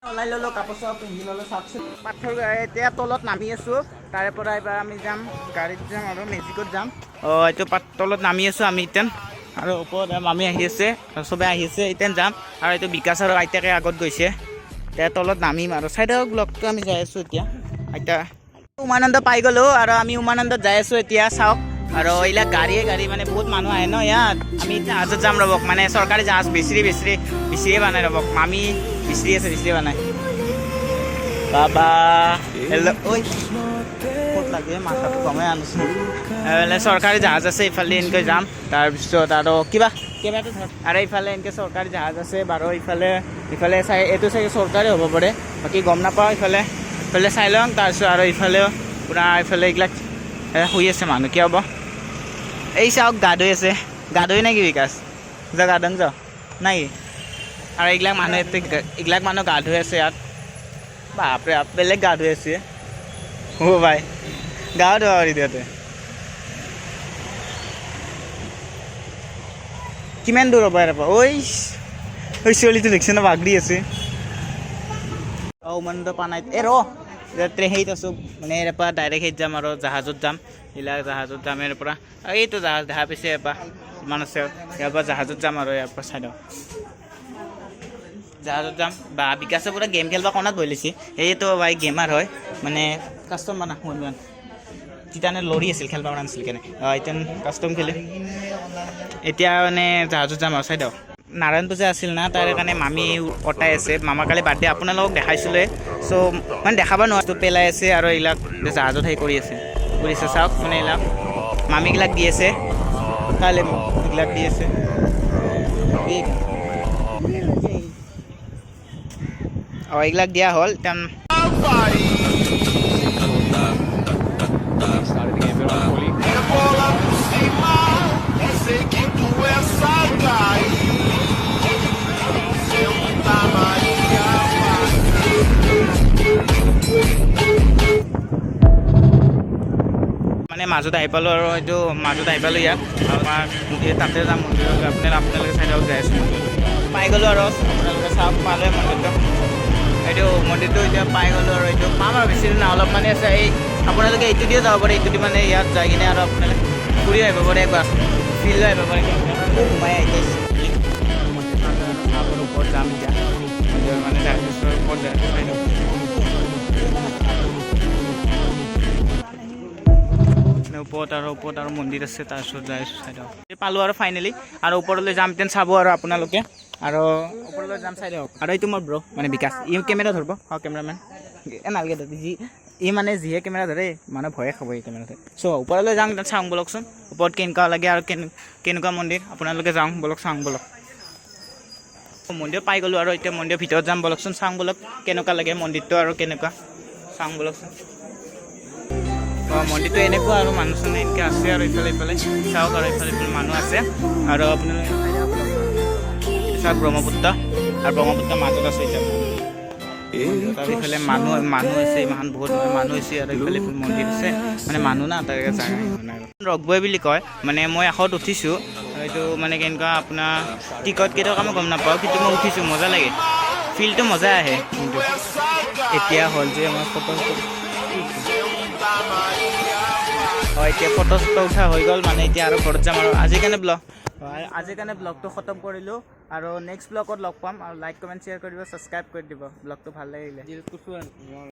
ওলাই ললো কাপোৰ চাপোৰ পিন্ধি ললো চাওকচোন পাথৰ এতিয়া তলত নামি আছো তাৰে পৰা এবাৰ আমি যাম গাড়ীত যাম আৰু মেজিকত যাম এইটো তলত নামি আছো আমি এতিয়া আৰু ওপৰত মামী আহি আছে চবে আহি আছে এতিয়া যাম আৰু এইটো বিকাশ আৰু আইতাকে আগত গৈছে এতিয়া তলত নামিম আৰু চাইডৰ ব্লকটো আমি যাই আছো এতিয়া আইতা উমানন্দ পাই গ'লো আৰু আমি উমানন্দত যাই আছো এতিয়া চাওক আৰু এইবিলাক গাড়ী মানে বহুত মানুহ আহে ন ইয়াত আমি জাহাজত যাম ৰ'বক মানে চৰকাৰী জাহাজ বেছিয়ে বানাই ৰ'বক মামী বিচৰি আছে বিচৰি বনাই বাবা হেল্ল' ঐ ক'ত লাগে মাথাটো কমাই আনিছোঁ চৰকাৰী জাহাজ আছে ইফালে এনেকৈ যাম তাৰপিছত আৰু কিবা কেমেৰাটো ধৰ আৰু ইফালে এনেকৈ চৰকাৰী জাহাজ আছে বাৰু ইফালে চাই এইটো চাগে চৰকাৰী হ'ব পাৰে বাকী গম নাপাওঁ ইফালে চাই লওঁ তাৰপিছত আৰু ইফালেও পূৰা ইফালে এইবিলাক শুই আছে মানুহ কিয় হ'ব এই চাওক গা ধুই আছে গা ধুই নেকি বিকাশ যা গা ধুং যাওঁ নাই আৰু এইবিলাক মানুহ গা ধুই আছে ইয়াত বাপৰে বেলেগ গা ধুই আছে হ'ব ভাই গা ধোৱা কৰি দিয়তে কিমান দূৰ হ'ব ইয়াৰ পৰা ঐ ছোৱালীটো দেখিছে ন বাগৰি আছে উমানন্দ পানাইত সেইত আছোঁ মানে ইয়াৰ পৰা ডাইৰেক্ট সেইত যাম আৰু জাহাজত যাম এইবিলাক জাহাজত যাম ইয়াৰ পৰা আৰু এইটো জাহাজ দেখা পাইছে ইয়াৰ পৰা ইমান আছে ইয়াৰ পৰা জাহাজত যাম আৰু ইয়াৰ পৰা চাইডত জাহাজত যাম বা বিকাশে পুৰা গেম খেলিব কোণাত বহি লৈছে এইটো ভাই গেমাৰ হয় মানে কাষ্টম নাখোঁ ইমান তিতানে লৰি আছিল খেলিব পৰা নাছিল কেনে এতিয়া কাষ্টম খেলি এতিয়া মানে জাহাজত যাম আৰু চাইডক নাৰায়ণ পূজা আছিল না তাৰ কাৰণে মামী অটাই আছে মামাৰ কালি বাৰ্থডে আপোনালোকক দেখাইছিলে চ' মানে দেখাব নোৱাৰো পেলাই আছে আৰু এইবিলাক জাহাজত সেই কৰিছে চাওক মানে এইবিলাক মামীগিলাক দি আছে কালি এইবিলাক দি আছে এইবিলাক দিয়া হ'ল মানে মাজত আহি পালোঁ আৰু এইটো মাজত আহি পালোঁ ইয়াত আমাৰ তাতে যাম মন্দিৰত আপোনালোকে চাইডত যাই আছোঁ পাই গ'লোঁ আৰু আপোনালোকে চাওক পালে মন্দিৰটো মন্দিৰটো এতিয়া পাই গ'লোঁ আৰু এইটো পাম আৰু বেছি দিন অলপ মানে আছে এই আপোনালোকে এইটো দিয়ে যাব পাৰে এইটো দি মানে ইয়াত যাই কিনে আৰু আপোনালোকে ফুৰি আহিব পাৰে একবাৰ ফিল লৈ আহিব পাৰে সোমাই আহিছে ওপৰত যাম এতিয়া মানে ওপৰত যায় ওপৰত আৰু মন্দিৰ আছে তাৰপিছত যাই আছোঁ চাইডত পালোঁ আৰু ফাইনেলি আৰু ওপৰলৈ যাম তেন চাব আৰু আপোনালোকে আৰু ওপৰলৈ যাম চাই দিয়ক আৰু এইটো মোৰ ব্ৰ মানে বিকাশ কেমেৰা ধৰিব কেমেৰামেন নালাগে মানে যিহে কেমেৰা ধৰে মানুহ ভয়ে খাব এই কেমেৰাতে চ' ওপৰলৈ যাওঁ চাওঁ বলকচোন ওপৰত কেনেকুৱা লাগে আৰু কেনেকুৱা মন্দিৰ আপোনালোকে যাওঁ বলক চাওঁ বলক মন্দিৰ পাই গ'লোঁ আৰু এতিয়া মন্দিৰৰ ভিতৰত যাম বলকচোন চাওঁ বলক কেনেকুৱা লাগে মন্দিৰটো আৰু কেনেকুৱা চাওঁ বলকচোন মন্দিৰটো এনেকুৱা আৰু মানুহ চানুহ এনেকৈ আছে আৰু ইফালে চাওক আৰু ইফালে মানুহ আছে আৰু আপোনালোকে চাওক ব্ৰহ্মপুত্ৰ আৰু ব্ৰহ্মপুত্ৰ মাজত আছে এতিয়া আৰু ইফালে মানুহ আছে ইমান বহুত মানুহ হৈছে আৰু ইফালে মন্দিৰ আছে মানে মানুহ না তাকে জাগা ৰকবৈ বুলি কয় মানে মই আশত উঠিছোঁ এইটো মানে কেনেকুৱা আপোনাৰ টিকট কেইটকা মই গম নাপাওঁ কিন্তু মই উঠিছোঁ মজা লাগে ফিলটো মজা আহে কিন্তু এতিয়া হ'ল যে মই ফটো এতিয়া ফটো চটো উঠা হৈ গ'ল মানে এতিয়া আৰু ঘৰত যাম আৰু আজিৰ কাৰণে ব্লগটো খতম কৰিলোঁ আৰু নেক্সট ব্লগত লগ পাম আৰু লাইক কমেণ্ট শ্বেয়াৰ কৰিব ছাবস্ক্ৰাইব কৰি দিব ব্লগটো ভাল লাগিলে